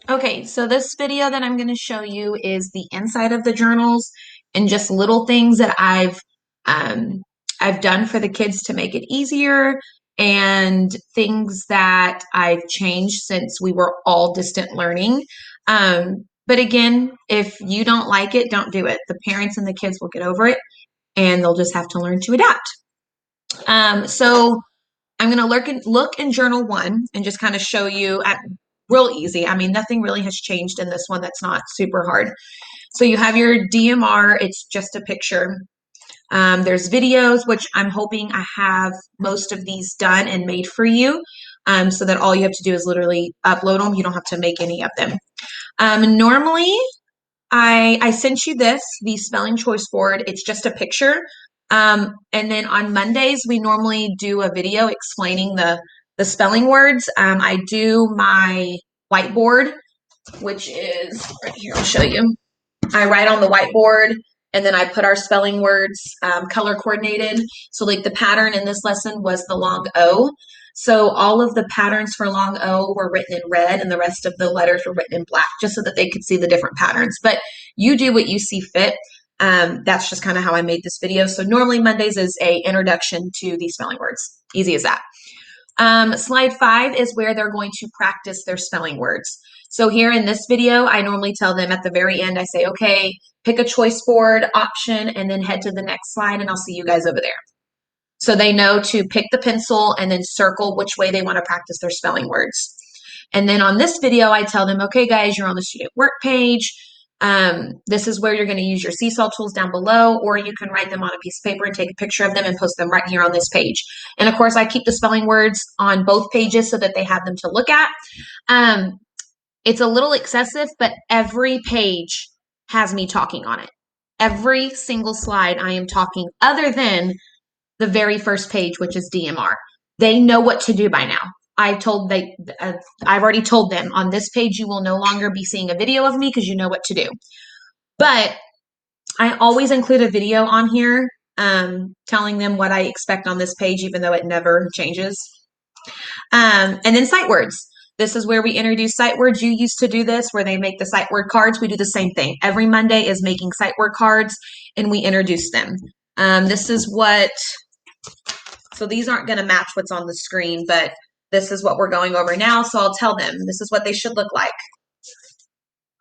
Okay, so this video that I'm going to show you is the inside of the journals and just little things that um, I've done for the kids to make it easier and things that I've changed since we were all distant learning. But again, if you don't like it, don't do it. The parents and the kids will get over it and they'll just have to learn to adapt. So I'm going to look in journal one and just kind of show you at real easy. I mean, nothing really has changed in this one that's not super hard. So you have your DMR, it's just a picture. There's videos, which I'm hoping I have most of these done and made for you. So that all you have to do is literally upload them. You don't have to make any of them. Normally, I sent you the spelling choice board. It's just a picture. And then on Mondays, we normally do a video explaining the spelling words. I do my whiteboard, which is right here. I'll show you. I write on the whiteboard and then I put our spelling words color coordinated. So like the pattern in this lesson was the long O. So all of the patterns for long O were written in red and the rest of the letters were written in black just so that they could see the different patterns. But you do what you see fit. That's just kind of how I made this video. So normally Mondays is a introduction to the spelling words. Easy as that. Slide 5 is where they're going to practice their spelling words. So here in this video, I normally tell them at the very end, I say, okay, pick a choice board option and then head to the next slide and I'll see you guys over there. So they know to pick the pencil and then circle which way they want to practice their spelling words. And then on this video, I tell them, okay, guys, you're on the student work page. This is where you're going to use your seesaw tools down below, or you can write them on a piece of paper and take a picture of them and post them right here on this page. And of course, I keep the spelling words on both pages so that they have them to look at. It's a little excessive, but every page has me talking on it. Every single slide I am talking other than the very first page, which is DMR. They know what to do by now. I've already told them on this page you will no longer be seeing a video of me because you know what to do. But I always include a video on here telling them what I expect on this page, even though it never changes. And then sight words. This is where we introduce sight words. You used to do this where they make the sight word cards. We do the same thing. Every Monday is making sight word cards and we introduce them. This is what, so these aren't going to match what's on the screen, but this is what we're going over now. So I'll tell them this is what they should look like.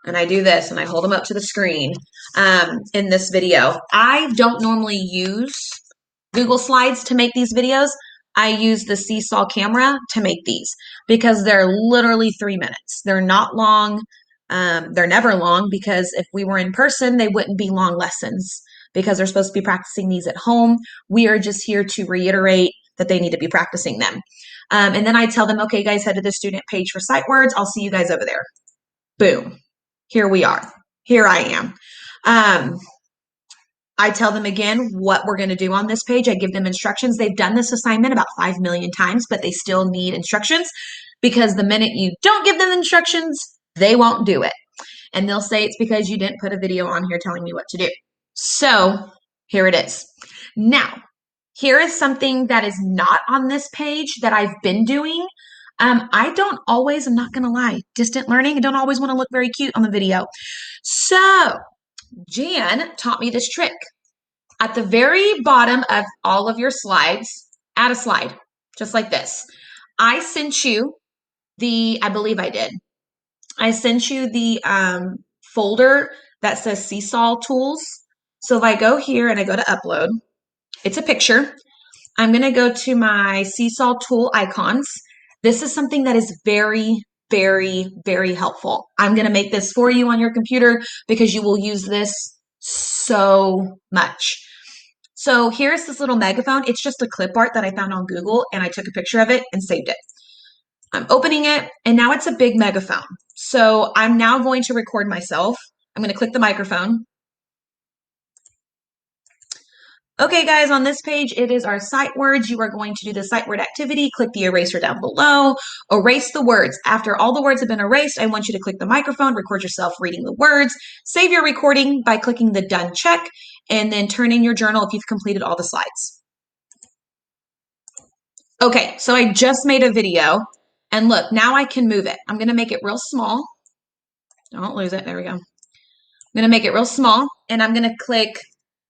And I do this and I hold them up to the screen in this video. I don't normally use Google Slides to make these videos. I use the Seesaw camera to make these because they're literally 3 minutes. They're not long. They're never long because if we were in person, they wouldn't be long lessons because they're supposed to be practicing these at home. We are just here to reiterate that they need to be practicing them. And then I tell them, okay, guys, head to the student page for sight words. I'll see you guys over there. Boom. Here we are. Here I am. I tell them again what we're going to do on this page. I give them instructions. They've done this assignment about 5 million times, but they still need instructions because the minute you don't give them instructions, they won't do it. And they'll say it's because you didn't put a video on here telling me what to do. So here it is. Now, here is something that is not on this page that I've been doing. I don't always, I'm not going to lie, distant learning, I don't always want to look very cute on the video. So Jan taught me this trick. At the very bottom of all of your slides, add a slide, just like this. I sent you I believe I did. I sent you the folder that says Seesaw Tools. So if I go here and I go to upload, it's a picture. I'm going to go to my Seesaw tool icons. This is something that is very, very, very helpful. I'm going to make this for you on your computer because you will use this so much. So here's this little megaphone. It's just a clip art that I found on Google and I took a picture of it and saved it. I'm opening it and now it's a big megaphone. So I'm now going to record myself. I'm going to click the microphone. Okay, guys, on this page, it is our sight words. You are going to do the sight word activity. Click the eraser down below. Erase the words. After all the words have been erased, I want you to click the microphone, record yourself reading the words, save your recording by clicking the done check, and then turn in your journal if you've completed all the slides. Okay, so I just made a video, and look, now I can move it. I'm going to make it real small. Don't lose it. There we go. I'm going to make it real small, and I'm going to click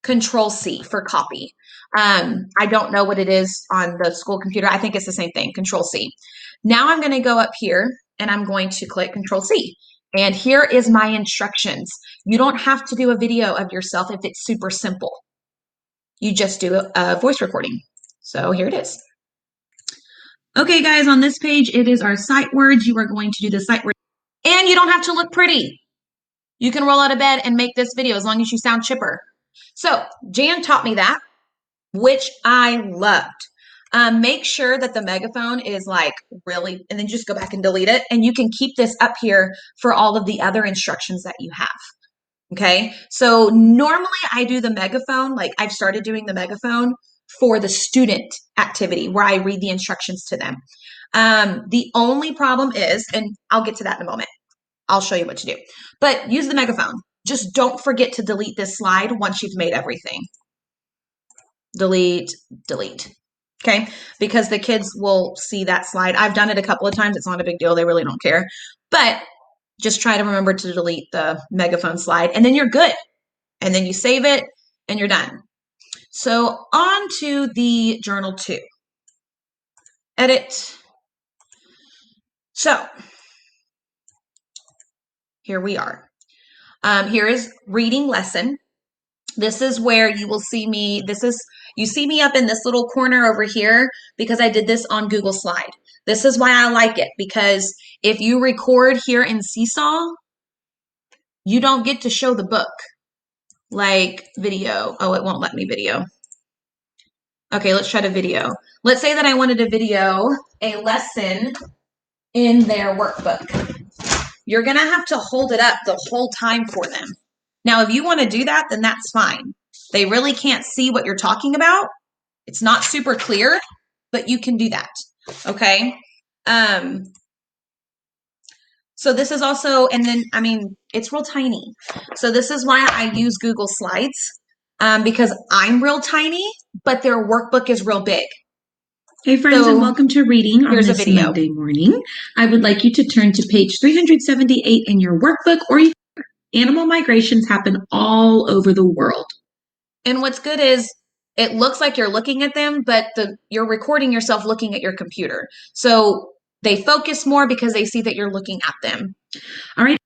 Control C for copy. I don't know what it is on the school computer. I think it's the same thing, Control C. Now I'm going to go up here, and I'm going to click Control C. And here is my instructions. You don't have to do a video of yourself if it's super simple. You just do a voice recording. So here it is. Okay, guys, on this page, it is our sight words. You are going to do the sight words. And you don't have to look pretty. You can roll out of bed and make this video as long as you sound chipper. So Jan taught me that, which I loved. Make sure that the megaphone is like really, and then just go back and delete it. And you can keep this up here for all of the other instructions that you have. Okay, so normally I do the megaphone, like I've started doing the megaphone for the student activity where I read the instructions to them. The only problem is, and I'll get to that in a moment, I'll show you what to do, but use the megaphone. Just don't forget to delete this slide once you've made everything. Delete, delete. Okay, because the kids will see that slide. I've done it a couple of times. It's not a big deal. They really don't care. But just try to remember to delete the megaphone slide, and then you're good. And then you save it, and you're done. So on to the journal 2. Edit. So here we are. Here is reading lesson. This is where you will see me. You see me up in this little corner over here because I did this on Google Slide. This is why I like it, because if you record here in Seesaw, you don't get to show the book like video. Oh, it won't let me video. Okay, let's try to video. Let's say that I wanted to video a lesson in their workbook. You're going to have to hold it up the whole time for them. Now, if you want to do that, then that's fine. They really can't see what you're talking about. It's not super clear, but you can do that. Okay. So this is also, and then, I mean, it's real tiny. So this is why I use Google Slides, because I'm real tiny, but their workbook is real big. Hey friends, and welcome to reading on this Monday morning. I would like you to turn to page 378 in your workbook, or animal migrations happen all over the world. And what's good is it looks like you're looking at them, but you're recording yourself looking at your computer. So they focus more because they see that you're looking at them. All right.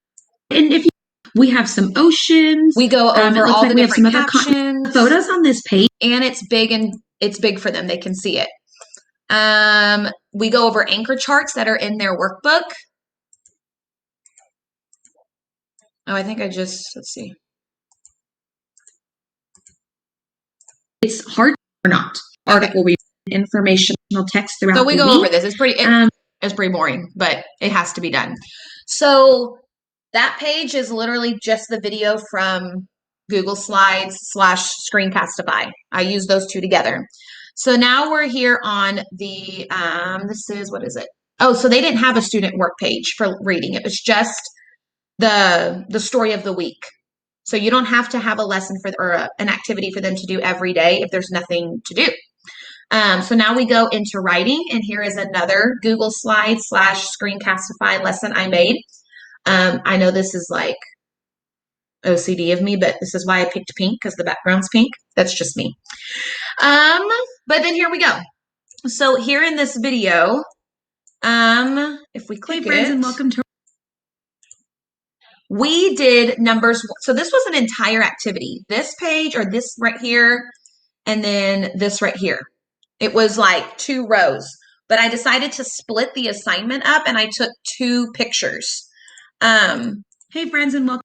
And if we have some oceans, we go over all the different captions, photos on this page, and it's big for them. They can see it. We go over anchor charts that are in their workbook. Oh, I think let's see. It's hard or not. Article read informational text throughout the week. So we go over this. It's pretty boring, but it has to be done. So that page is literally just the video from Google Slides / Screencastify. I use those two together. So now we're here on the, what is it? Oh, so they didn't have a student work page for reading. It was just the story of the week. So you don't have to have a lesson or an activity for them to do every day if there's nothing to do. So now we go into writing, and here is another Google Slides / Screencastify lesson I made. I know this is like OCD of me, but this is why I picked pink, because the background's pink. That's just me. But then here we go. So here in this video, if we click friends, and welcome to. We did numbers. So this was an entire activity. This page, or this right here, and then this right here. It was like 2 rows, but I decided to split the assignment up, and I took 2 pictures. Hey friends, and welcome.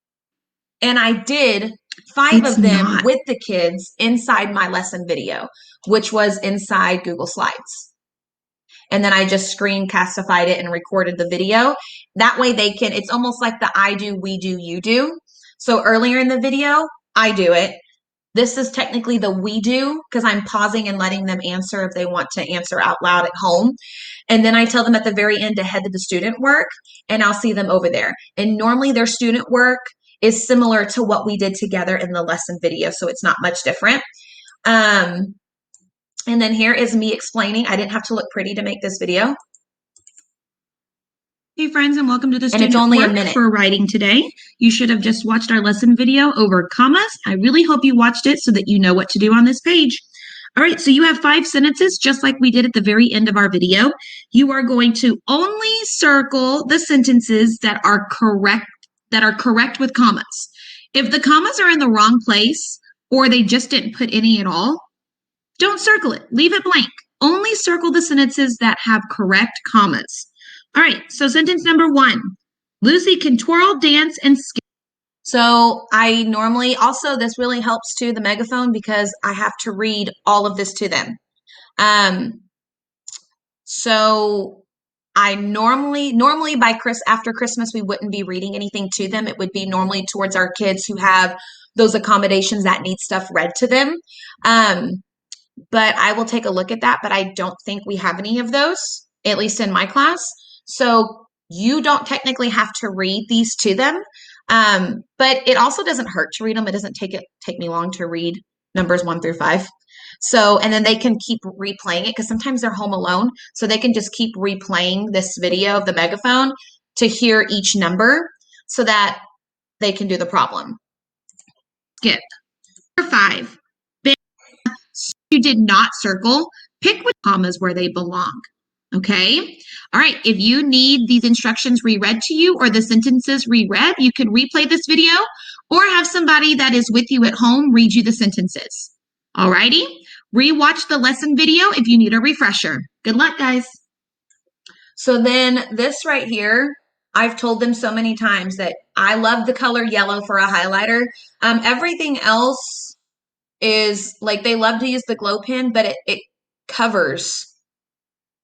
And I did 5 of them with the kids inside my lesson video, which was inside Google Slides. And then I just screencastified it and recorded the video. That way they can, it's almost like the I do, we do, you do. So earlier in the video, I do it. This is technically the we do, because I'm pausing and letting them answer if they want to answer out loud at home. And then I tell them at the very end to head to the student work, and I'll see them over there. And normally their student work is similar to what we did together in the lesson video, so it's not much different. And then here is me explaining. I didn't have to look pretty to make this video. Hey friends, and welcome to the And it's student only a work minute. for writing today. You should have just watched our lesson video over commas. I really hope you watched it so that you know what to do on this page. All right, so you have 5 sentences, just like we did at the very end of our video. You are going to only circle the sentences that are correct with commas. If the commas are in the wrong place or they just didn't put any at all, don't circle it. Leave it blank. Only circle the sentences that have correct commas. All right, so sentence number 1. Lucy can twirl, dance, and skip. So I normally, also this really helps too, the megaphone, because I have to read all of this to them. So I normally after Christmas, we wouldn't be reading anything to them. It would be normally towards our kids who have those accommodations that need stuff read to them. But I will take a look at that, but I don't think we have any of those, at least in my class. So you don't technically have to read these to them. But it also doesn't hurt to read them. It doesn't take me long to read numbers 1 through 5. So, and then they can keep replaying it because sometimes they're home alone. So they can just keep replaying this video of the megaphone to hear each number so that they can do the problem. Skip. Number 5. You did not circle. Pick which commas where they belong. Okay? All right, if you need these instructions reread to you or the sentences reread, you can replay this video or have somebody that is with you at home read you the sentences. All righty? Rewatch the lesson video if you need a refresher. Good luck, guys. So then this right here, I've told them so many times that I love the color yellow for a highlighter. Everything else is like they love to use the glow pen, but it covers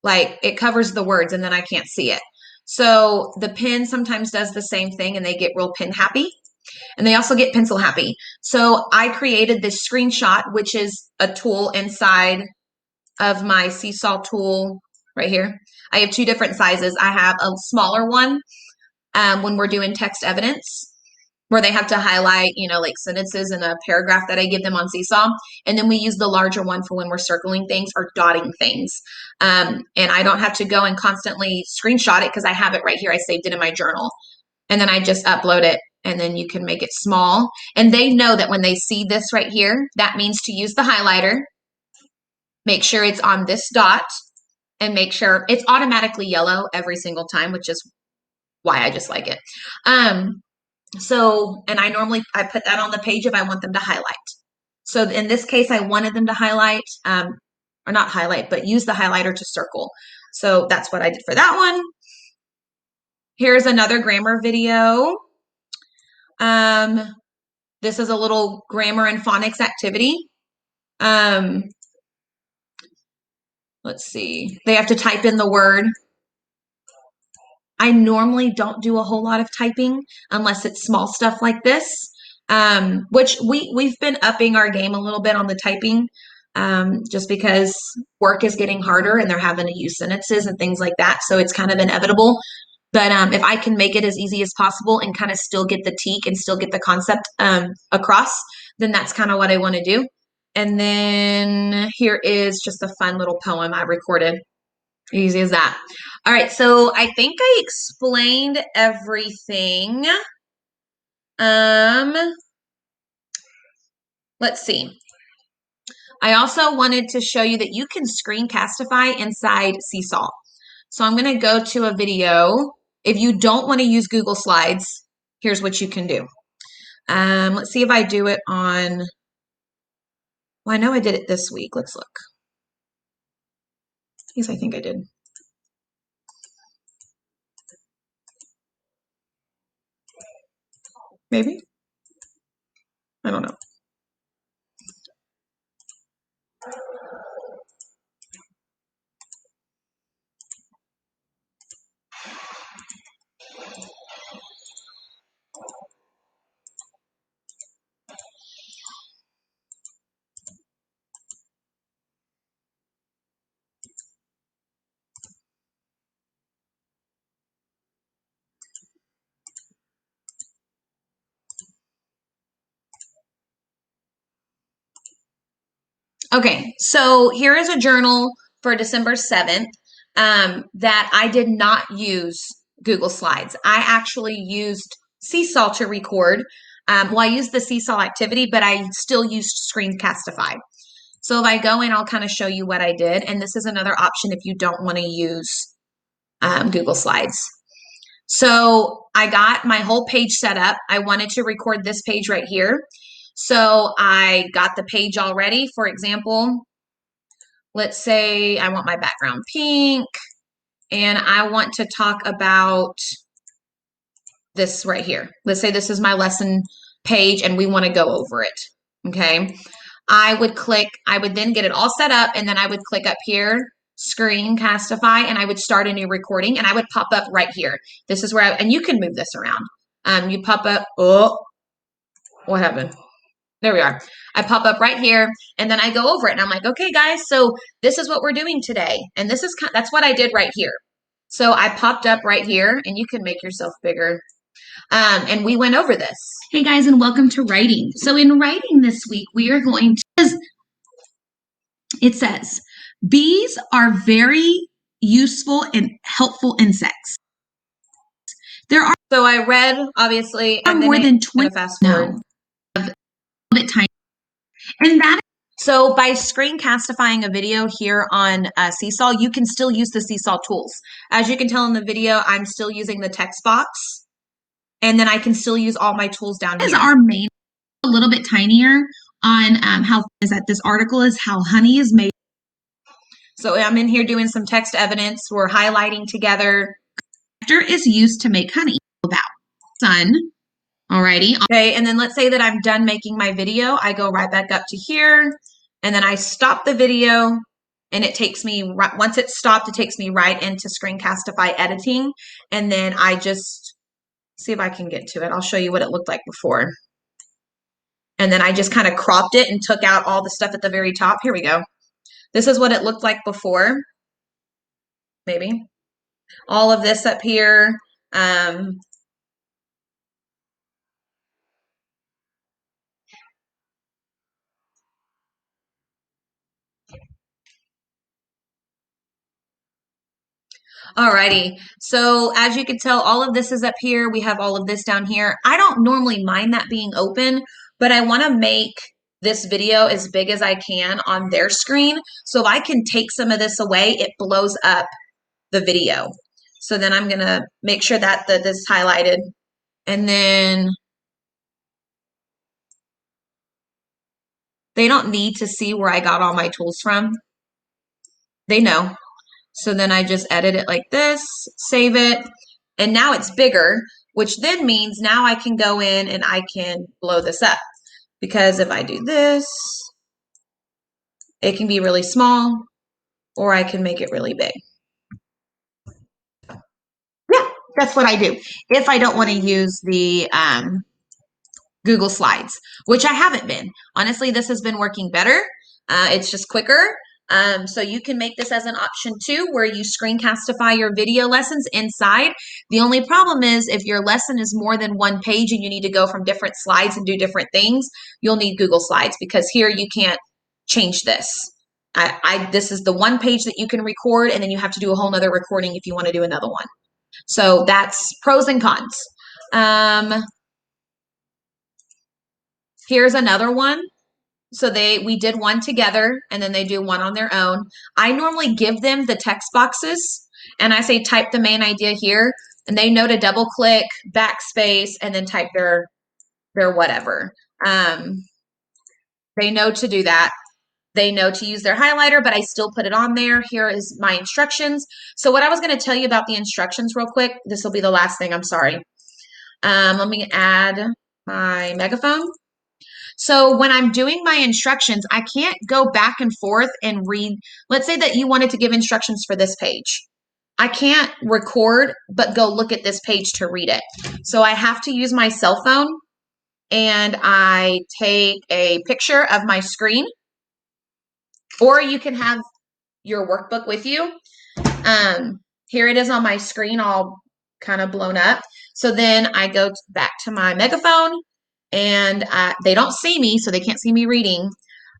it covers the words and then I can't see it. So the pen sometimes does the same thing and they get real pen happy. And they also get pencil happy. So I created this screenshot, which is a tool inside of my seesaw tool right here. I have 2 different sizes. I have a smaller one when we're doing text evidence, where they have to highlight, like sentences in a paragraph that I give them on Seesaw. And then we use the larger one for when we're circling things or dotting things. And I don't have to go and constantly screenshot it because I have it right here. I saved it in my journal. And then I just upload it and then you can make it small. And they know that when they see this right here, that means to use the highlighter, make sure it's on this dot, and make sure it's automatically yellow every single time, which is why I just like it. So, and I put that on the page if I want them to highlight. So in this case, I wanted them to highlight, or not highlight, but use the highlighter to circle. So that's what I did for that one. Here's another grammar video. This is a little grammar and phonics activity. Let's see. They have to type in the word. I normally don't do a whole lot of typing unless it's small stuff like this, which we've been upping our game a little bit on the typing, just because work is getting harder and they're having to use sentences and things like that. So it's kind of inevitable. But if I can make it as easy as possible and kind of still get the teak and still get the concept across, then that's kind of what I want to do. And then here is just a fun little poem I recorded. Easy as that. All right, so I think I explained everything. Let's see. I also wanted to show you that you can screencastify inside Seesaw. So I'm going to go to a video. If you don't want to use Google Slides, here's what you can do. Let's see if I do it on, well, I know I did it this week. Let's look. Yes, I think I did. Maybe? I don't know. Okay, so here is a journal for December 7th that I did not use Google Slides. I actually used Seesaw to record. Well, I used the Seesaw activity, but I still used Screencastify. So if I go in, I'll kind of show you what I did. And this is another option if you don't want to use Google Slides. So I got my whole page set up. I wanted to record this page right here. So I got the page all ready. For example, let's say I want my background pink and I want to talk about this right here. Let's say this is my lesson page and we want to go over it. Okay. I would then get it all set up and then I would click up here, Screencastify, and I would start a new recording and I would pop up right here. This is where and you can move this around. You pop up, oh, what happened? There we are. I pop up right here and then I go over it and I'm like, okay, guys, so this is what we're doing today. And that's what I did right here. So I popped up right here and you can make yourself bigger. And we went over this. Hey guys, and welcome to writing. So in writing this week, we are going to, it says, bees are very useful and helpful insects. So I read, obviously, and more than 20, fast forward. No, a bit tiny. And that so by screencastifying a video here on Seesaw, you can still use the Seesaw tools. As you can tell in the video, I'm still using the text box. And then I can still use all my tools down here. Is our main a little bit tinier on how is that this article is how honey is made. So I'm in here doing some text evidence. We're highlighting together. Nectar is used to make honey. About sun. Alrighty. Okay, and then let's say that I'm done making my video. I go right back up to here, and then I stop the video, and it takes me, once it's stopped, it takes me right into Screencastify editing, and then I just see if I can get to it. I'll show you what it looked like before. And then I just kind of cropped it and took out all the stuff at the very top. Here we go. This is what it looked like before. Maybe. All of this up here. Alrighty, so as you can tell, all of this is up here. We have all of this down here. I don't normally mind that being open, but I want to make this video as big as I can on their screen. So if I can take some of this away, it blows up the video. So then I'm going to make sure that this is highlighted. And then they don't need to see where I got all my tools from. They know. So then I just edit it like this, save it, and now it's bigger, which then means now I can go in and I can blow this up. Because if I do this, it can be really small, or I can make it really big. Yeah, that's what I do. If I don't want to use the Google Slides, which I haven't been. Honestly, this has been working better. It's just quicker. So you can make this as an option too, where you screencastify your video lessons inside. The only problem is if your lesson is more than one page and you need to go from different slides and do different things, you'll need Google Slides because here you can't change this. This is the one page that you can record, and then you have to do a whole nother recording if you want to do another one. So that's pros and cons. Here's another one. So we did one together and then they do one on their own. I normally give them the text boxes and I say type the main idea here, and they know to double click, backspace, and then type their whatever. They know to do that. They know to use their highlighter, but I still put it on there. Here is my instructions. So what I was going to tell you about the instructions real quick, this will be the last thing, I'm sorry. Let me add my megaphone. So when I'm doing my instructions, I can't go back and forth and read. Let's say that you wanted to give instructions for this page. I can't record, but go look at this page to read it. So I have to use my cell phone and I take a picture of my screen, or you can have your workbook with you. Here it is on my screen, all kind of blown up. So then I go back to my megaphone, and they don't see me, so they can't see me reading.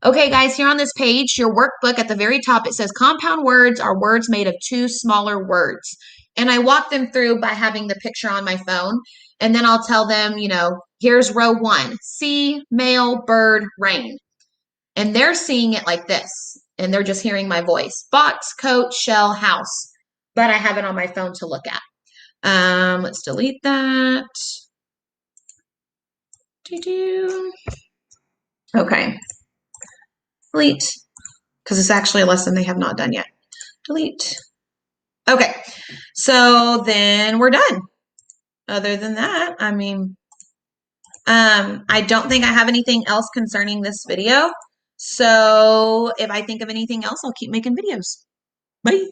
Okay, guys, here on this page, your workbook at the very top, it says compound words are words made of two smaller words. And I walk them through by having the picture on my phone. And then I'll tell them, here's row 1, see, male, bird, rain. And they're seeing it like this. And they're just hearing my voice. Box, coat, shell, house. But I have it on my phone to look at. Let's delete that. Okay. Delete. Because it's actually a lesson they have not done yet. Delete. Okay. So then we're done. Other than that, I don't think I have anything else concerning this video. So if I think of anything else, I'll keep making videos. Bye.